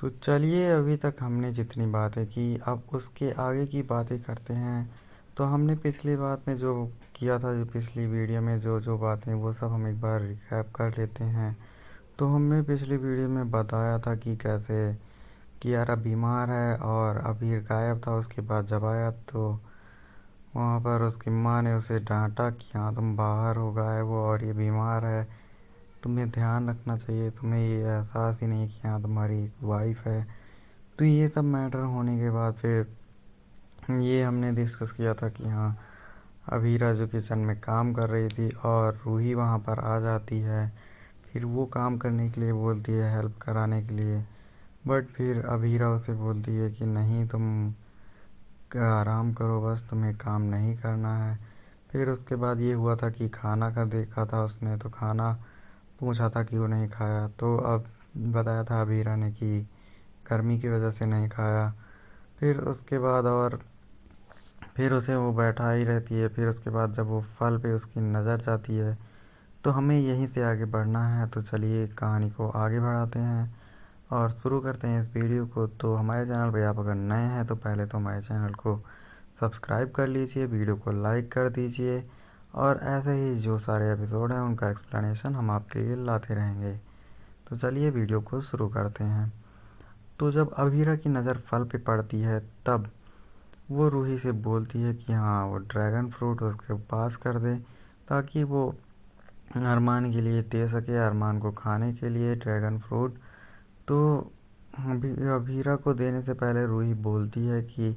तो चलिए अभी तक हमने जितनी बातें की अब उसके आगे की बातें करते हैं। तो हमने पिछली बात में जो किया था, जो पिछली वीडियो में जो जो बातें, वो सब हम एक बार रिकैप कर लेते हैं। तो हमने पिछली वीडियो में बताया था कि कैसे कियारा बीमार है और अभी गायब था। उसके बाद जब आया तो वहाँ पर उसकी माँ ने उसे डांटा कि हाँ तुम बाहर हो गायब हो और ये बीमार है, तुम्हें ध्यान रखना चाहिए, तुम्हें ये एहसास ही नहीं कि हाँ तुम्हारी एक वाइफ है। तो ये सब मैटर होने के बाद फिर ये हमने डिस्कस किया था कि हाँ अभीरा जो किचन में काम कर रही थी और रूही वहाँ पर आ जाती है। फिर वो काम करने के लिए बोलती है, हेल्प कराने के लिए। बट फिर अभीरा उसे बोलती है कि नहीं, तुम आराम करो, बस तुम्हें काम नहीं करना है। फिर उसके बाद ये हुआ था कि खाना का देखा था उसने, तो खाना पूछा था कि वो नहीं खाया। तो अब बताया था अभीरा ने कि गर्मी की वजह से नहीं खाया। फिर उसके बाद और फिर उसे वो बैठा ही रहती है। फिर उसके बाद जब वो फल पे उसकी नज़र जाती है तो हमें यहीं से आगे बढ़ना है। तो चलिए कहानी को आगे बढ़ाते हैं और शुरू करते हैं इस वीडियो को। तो हमारे चैनल पे आप अगर नए हैं तो पहले तो हमारे चैनल को सब्सक्राइब कर लीजिए, वीडियो को लाइक कर दीजिए और ऐसे ही जो सारे एपिसोड हैं उनका एक्सप्लेनेशन हम आपके लिए लाते रहेंगे। तो चलिए वीडियो को शुरू करते हैं। तो जब अभीरा की नज़र फल पे पड़ती है तब वो रूही से बोलती है कि हाँ वो ड्रैगन फ्रूट उसके पास कर दे ताकि वो अरमान के लिए दे सके, अरमान को खाने के लिए ड्रैगन फ्रूट। तो अभीरा को देने से पहले रूही बोलती है कि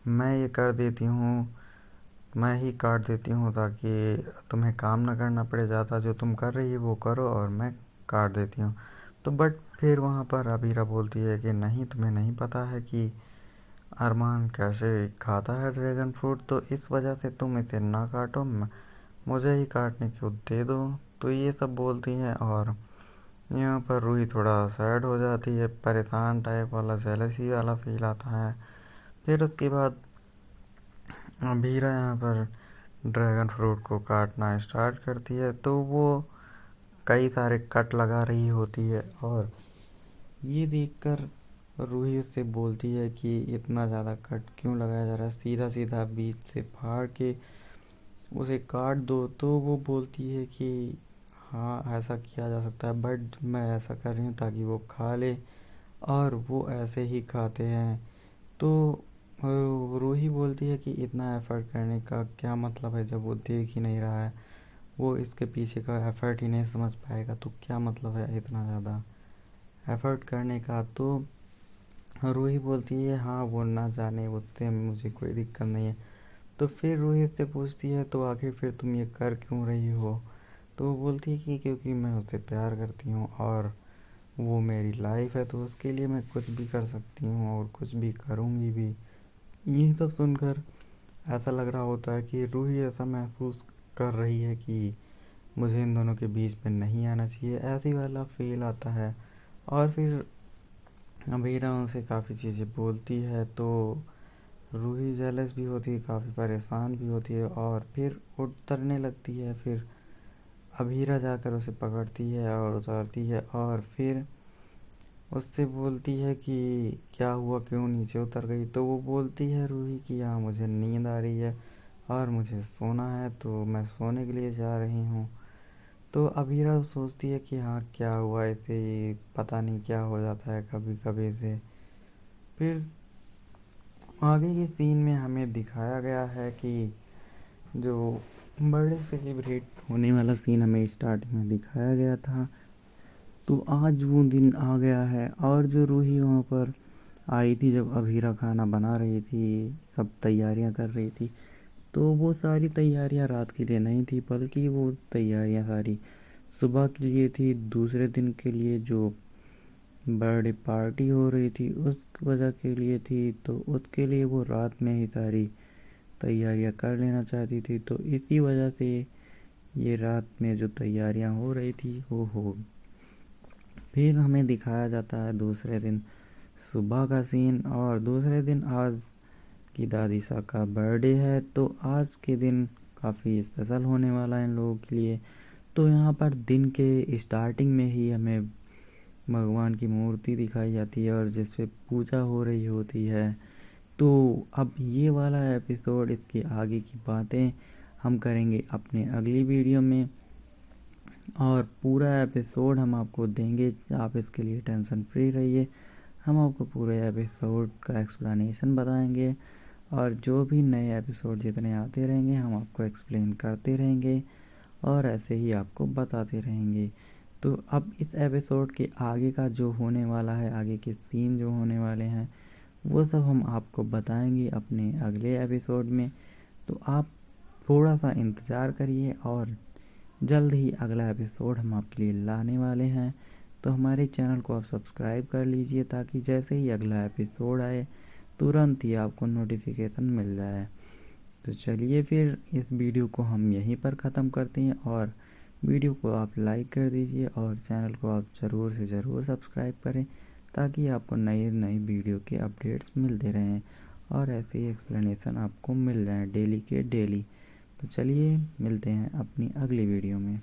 मैं ये कर देती हूँ, मैं ही काट देती हूँ ताकि तुम्हें काम ना करना पड़े, ज़्यादा जो तुम कर रही है वो करो और मैं काट देती हूँ। तो बट फिर वहाँ पर अबीरा बोलती है कि नहीं, तुम्हें नहीं पता है कि अरमान कैसे खाता है ड्रैगन फ्रूट, तो इस वजह से तुम इसे ना काटो, मुझे ही काटने को दे दो। तो ये सब बोलती हैं और यहाँ पर रूही थोड़ा सैड हो जाती है, परेशान टाइप वाला, जेलसी वाला फील आता है। फिर उसके बाद अबीरा यहाँ पर ड्रैगन फ्रूट को काटना स्टार्ट करती है। तो वो कई सारे कट लगा रही होती है और ये देखकर रूही उससे बोलती है कि इतना ज़्यादा कट क्यों लगाया जा रहा है, सीधा सीधा बीच से फाड़ के उसे काट दो। तो वो बोलती है कि हाँ ऐसा किया जा सकता है, बट मैं ऐसा कर रही हूँ ताकि वो खा ले और वो ऐसे ही खाते हैं। तो रूही बोलती है कि इतना एफर्ट करने का क्या मतलब है जब वो देख ही नहीं रहा है, वो इसके पीछे का एफर्ट ही नहीं समझ पाएगा, तो क्या मतलब है इतना ज़्यादा एफर्ट करने का। तो रूही बोलती है हाँ वो ना जाने, उससे मुझे कोई दिक्कत नहीं है। तो फिर रूही उससे पूछती है तो आखिर फिर तुम ये कर क्यों रही हो। तो वो बोलती है कि क्योंकि मैं उससे प्यार करती हूँ और वो मेरी लाइफ है, तो उसके लिए मैं कुछ भी कर सकती हूँ और कुछ भी करूँगी भी। ये सब सुनकर ऐसा लग रहा होता है कि रूही ऐसा महसूस कर रही है कि मुझे इन दोनों के बीच में नहीं आना चाहिए, ऐसी वाला फील आता है। और फिर अबीरा उनसे काफ़ी चीज़ें बोलती है तो रूही जेलस भी होती है, काफ़ी परेशान भी होती है और फिर उतरने लगती है। फिर अबीरा जाकर उसे पकड़ती है और उतारती है और फिर उससे बोलती है कि क्या हुआ, क्यों नीचे उतर गई। तो वो बोलती है रूही कि हाँ मुझे नींद आ रही है और मुझे सोना है, तो मैं सोने के लिए जा रही हूँ। तो अबीरा सोचती है कि हाँ क्या हुआ इसे, पता नहीं क्या हो जाता है कभी कभी से। फिर आगे के सीन में हमें दिखाया गया है कि जो बर्थडे सेलिब्रेट होने वाला सीन हमें स्टार्टिंग में दिखाया गया था, तो आज वो दिन आ गया है। और जो रूही वहाँ पर आई थी जब अभीरा खाना बना रही थी, सब तैयारियां कर रही थी, तो वो सारी तैयारियां रात के लिए नहीं थी, बल्कि वो तैयारियां सारी सुबह के लिए थी, दूसरे दिन के लिए जो बर्थडे पार्टी हो रही थी उस वजह के लिए थी। तो उसके लिए वो रात में ही सारी तैयारियां कर लेना चाहती थी, तो इसी वजह से ये रात में जो तैयारियां हो रही थी वो हो। फिर हमें दिखाया जाता है दूसरे दिन सुबह का सीन, और दूसरे दिन आज की दादी सा का बर्थडे है, तो आज के दिन काफ़ी स्पेशल होने वाला है इन लोगों के लिए। तो यहाँ पर दिन के स्टार्टिंग में ही हमें भगवान की मूर्ति दिखाई जाती है और जिस पे पूजा हो रही होती है। तो अब ये वाला एपिसोड, इसके आगे की बातें हम करेंगे अपने अगली वीडियो में, और पूरा एपिसोड हम आपको देंगे। आप इसके लिए टेंशन फ्री रहिए, हम आपको पूरे एपिसोड का एक्सप्लेनेशन बताएंगे, और जो भी नए एपिसोड जितने आते रहेंगे हम आपको एक्सप्लेन करते रहेंगे और ऐसे ही आपको बताते रहेंगे। तो अब इस एपिसोड के आगे का जो होने वाला है, आगे के सीन जो होने वाले हैं, वो सब हम आपको बताएंगे अपने अगले एपिसोड में। तो आप थोड़ा सा इंतज़ार करिए और जल्द ही अगला एपिसोड हम आपके लिए लाने वाले हैं। तो हमारे चैनल को आप सब्सक्राइब कर लीजिए ताकि जैसे ही अगला एपिसोड आए तुरंत ही आपको नोटिफिकेशन मिल जाए। तो चलिए फिर इस वीडियो को हम यहीं पर ख़त्म करते हैं, और वीडियो को आप लाइक कर दीजिए और चैनल को आप ज़रूर से ज़रूर सब्सक्राइब करें ताकि आपको नई नई वीडियो के अपडेट्स मिलते रहें और ऐसे ही एक्सप्लेनेशन आपको मिल जाएँ डेली के डेली। तो चलिए मिलते हैं अपनी अगली वीडियो में।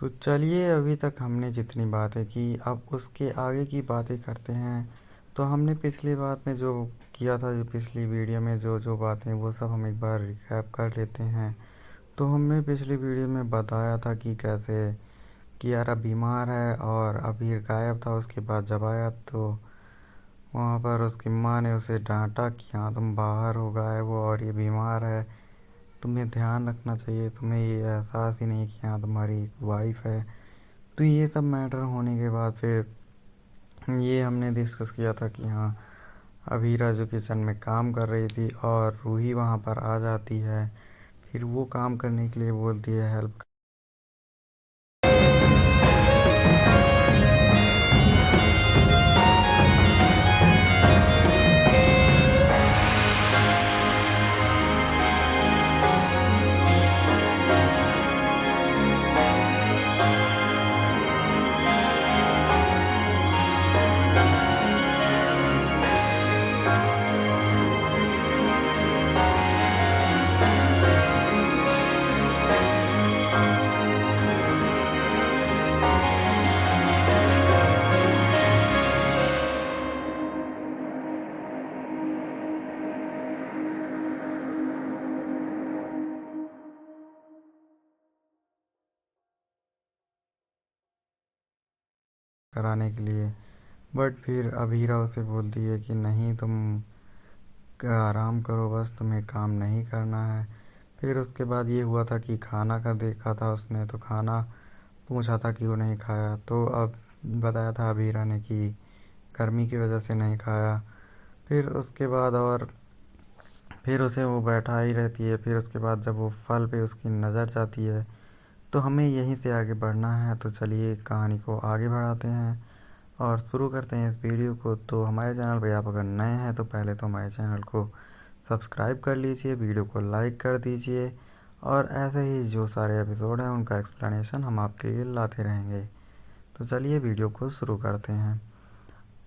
तो चलिए अभी तक हमने जितनी बातें की अब उसके आगे की बातें करते हैं। तो हमने पिछली बात में जो किया था, जो पिछली वीडियो में जो जो बातें, वो सब हम एक बार रिकैप कर लेते हैं। तो हमने पिछली वीडियो में बताया था कि कैसे कियारा बीमार है और अबीर गायब था। उसके बाद जब आया तो वहाँ पर उसकी माँ ने उसे डांटा कि हाँ तुम बाहर हो गायब हो और ये बीमार है, तुम्हें ध्यान रखना चाहिए, तुम्हें ये एहसास ही नहीं कि हाँ तुम्हारी वाइफ है। तो ये सब मैटर होने के बाद फिर ये हमने डिस्कस किया था कि हाँ अभीरा जो किचन में काम कर रही थी और रूही वहाँ पर आ जाती है। फिर वो काम करने के लिए बोलती है हेल्प कराने के लिए। बट फिर अभीरा उसे बोलती है कि नहीं, तुम आराम करो, बस तुम्हें काम नहीं करना है। फिर उसके बाद ये हुआ था कि खाना का देखा था उसने, तो खाना पूछा था कि वो नहीं खाया। तो अब बताया था अभीरा ने कि गर्मी की वजह से नहीं खाया। फिर उसके बाद और फिर उसे वो बैठा ही रहती है। फिर उसके बाद जब वो फल पे उसकी नज़र जाती है तो हमें यहीं से आगे बढ़ना है। तो चलिए कहानी को आगे बढ़ाते हैं और शुरू करते हैं इस वीडियो को। तो हमारे चैनल पर आप अगर नए हैं तो पहले तो हमारे चैनल को सब्सक्राइब कर लीजिए, वीडियो को लाइक कर दीजिए और ऐसे ही जो सारे एपिसोड हैं उनका एक्सप्लेनेशन हम आपके लिए लाते रहेंगे। तो चलिए वीडियो को शुरू करते हैं।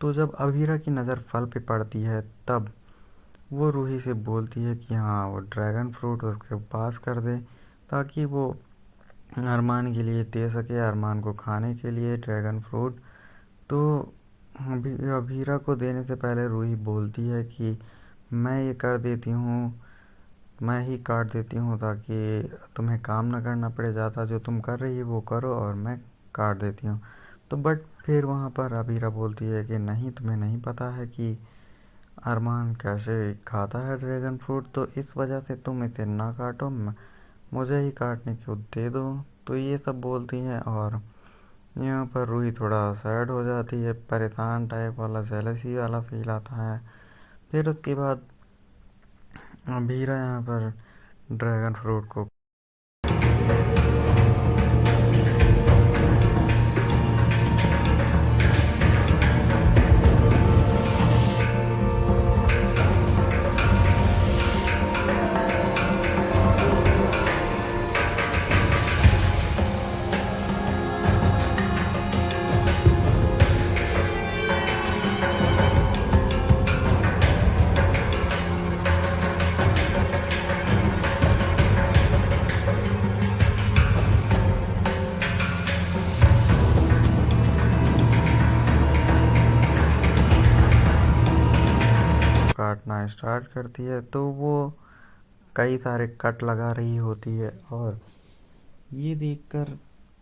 तो जब अभीरा की नज़र फल पे पड़ती है तब वो रूही से बोलती है कि हाँ वो ड्रैगन फ्रूट उसके पास कर दे ताकि वो अरमान के लिए दे सके, अरमान को खाने के लिए ड्रैगन फ्रूट। तो अभीरा को देने से पहले रूही बोलती है कि मैं ये कर देती हूँ, मैं ही काट देती हूँ ताकि तुम्हें काम ना करना पड़े, ज़्यादा जो तुम कर रही है वो करो और मैं काट देती हूँ। तो बट फिर वहाँ पर अबीरा बोलती है कि नहीं, तुम्हें नहीं पता है कि अरमान कैसे खाता है ड्रैगन फ्रूट, तो इस वजह से तुम इसे ना काटो, मुझे ही काटने को दे दो। तो ये सब बोलती हैं और यहाँ पर रूही थोड़ा सैड हो जाती है, परेशान टाइप वाला, जेलसी वाला फील आता है। फिर उसके बाद अबीरा यहाँ पर ड्रैगन फ्रूट को काटना स्टार्ट करती है। तो वो कई सारे कट लगा रही होती है और ये देखकर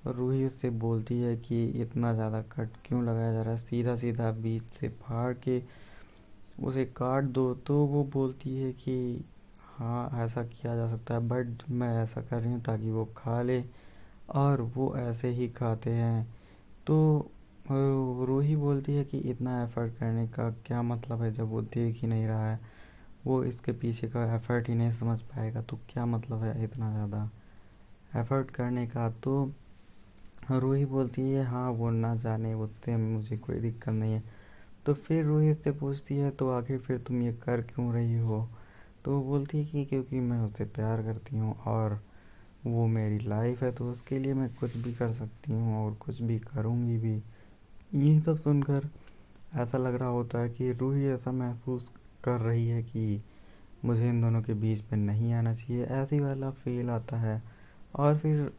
रूही उससे बोलती है कि इतना ज़्यादा कट क्यों लगाया जा रहा है, सीधा सीधा बीच से फाड़ के उसे काट दो। तो वो बोलती है कि हाँ ऐसा किया जा सकता है, बट मैं ऐसा कर रही हूँ ताकि वो खा ले और वो ऐसे ही खाते हैं। तो रूही बोलती है कि इतना एफर्ट करने का क्या मतलब है, जब वो देख ही नहीं रहा है, वो इसके पीछे का एफर्ट ही नहीं समझ पाएगा, तो क्या मतलब है इतना ज़्यादा एफर्ट करने का। तो रूही बोलती है हाँ वो ना जाने, उससे मुझे कोई दिक्कत नहीं है। तो फिर रूही से पूछती है तो आखिर फिर तुम ये कर क्यों रही हो। तो वो बोलती है कि क्योंकि मैं उससे प्यार करती हूँ और वो मेरी लाइफ है, तो उसके लिए मैं कुछ भी कर सकती हूँ और कुछ भी करूँगी भी। ये सब सुनकर ऐसा लग रहा होता है कि रूही ऐसा महसूस कर रही है कि मुझे इन दोनों के बीच में नहीं आना चाहिए, ऐसी वाला फील आता है। और फिर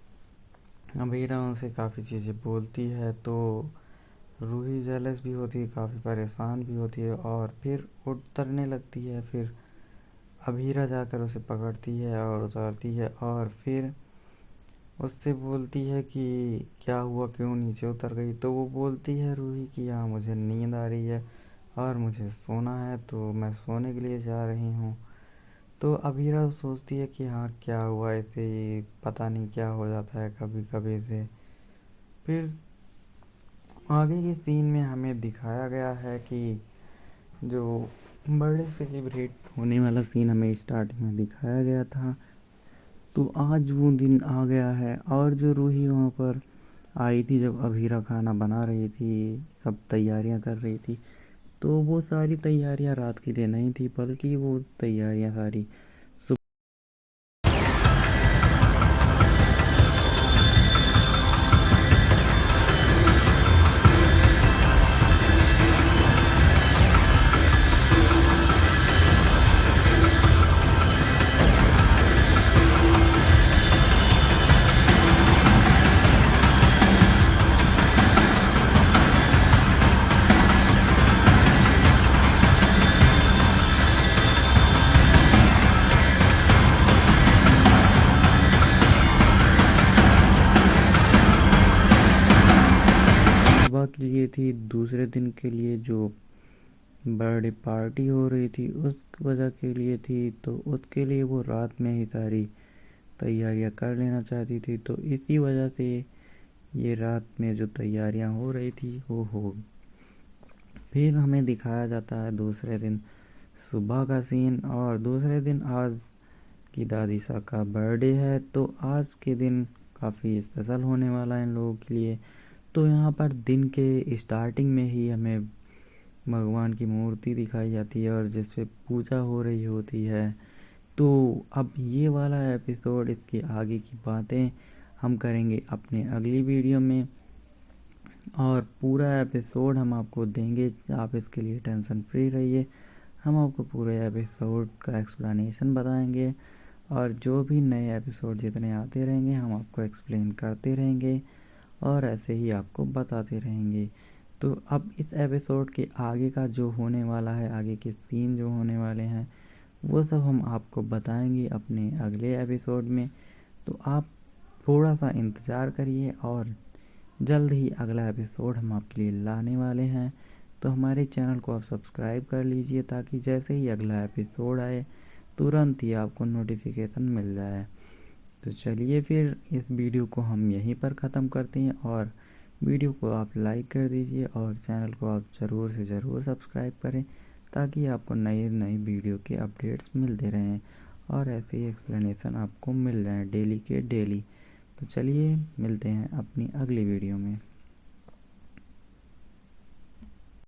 अभीरा उनसे काफ़ी चीज़ें बोलती है तो रूही जेलस भी होती है, काफ़ी परेशान भी होती है और फिर उतरने लगती है। फिर अभीरा जाकर उसे पकड़ती है और उतारती है और फिर उससे बोलती है कि क्या हुआ, क्यों नीचे उतर गई। तो वो बोलती है रूही कि हाँ मुझे नींद आ रही है और मुझे सोना है, तो मैं सोने के लिए जा रही हूँ। तो अभीरा सोचती है कि हाँ क्या हुआ, ऐसे ही पता नहीं क्या हो जाता है कभी कभी से। फिर आगे के सीन में हमें दिखाया गया है कि जो बर्थडे सेलिब्रेट होने वाला सीन हमें स्टार्टिंग में दिखाया गया था, तो आज वो दिन आ गया है। और जो रूही वहाँ पर आई थी जब अभीरा खाना बना रही थी, सब तैयारियां कर रही थी, तो वो सारी तैयारियां रात के लिए नहीं थी, बल्कि वो तैयारियां सारी सुबह के लिए थी, दूसरे दिन के लिए जो बर्थडे पार्टी हो रही थी उस वजह के लिए थी, तो उसके लिए वो रात में ही सारी तैयारियां कर लेना चाहती थी। तो इसी वजह से ये रात में जो तैयारियां हो रही थी वो हो। फिर हमें दिखाया जाता है दूसरे दिन सुबह का सीन, और दूसरे दिन आज की दादी सा का बर्थडे है, तो आज के दिन काफ़ी स्पेशल होने वाला है इन लोगों के लिए। तो यहाँ पर दिन के स्टार्टिंग में ही हमें भगवान की मूर्ति दिखाई जाती है और जिस पे पूजा हो रही होती है। तो अब ये वाला एपिसोड, इसके आगे की बातें हम करेंगे अपने अगली वीडियो में, और पूरा एपिसोड हम आपको देंगे। आप इसके लिए टेंशन फ्री रहिए, हम आपको पूरे एपिसोड का एक्सप्लेनेशन बताएंगे, और जो भी नए एपिसोड जितने आते रहेंगे हम आपको एक्सप्लेन करते रहेंगे और ऐसे ही आपको बताते रहेंगे। तो अब इस एपिसोड के आगे का जो होने वाला है, आगे के सीन जो होने वाले हैं, वो सब हम आपको बताएंगे अपने अगले एपिसोड में। तो आप थोड़ा सा इंतज़ार करिए और जल्द ही अगला एपिसोड हम आपके लिए लाने वाले हैं। तो हमारे चैनल को आप सब्सक्राइब कर लीजिए ताकि जैसे ही अगला एपिसोड आए तुरंत ही आपको नोटिफिकेशन मिल जाए। तो चलिए फिर इस वीडियो को हम यहीं पर ख़त्म करते हैं, और वीडियो को आप लाइक कर दीजिए और चैनल को आप ज़रूर से ज़रूर सब्सक्राइब करें ताकि आपको नई नई वीडियो के अपडेट्स मिलते रहें और ऐसे ही एक्सप्लेनेशन आपको मिल जाएं डेली के डेली। तो चलिए मिलते हैं अपनी अगली वीडियो में।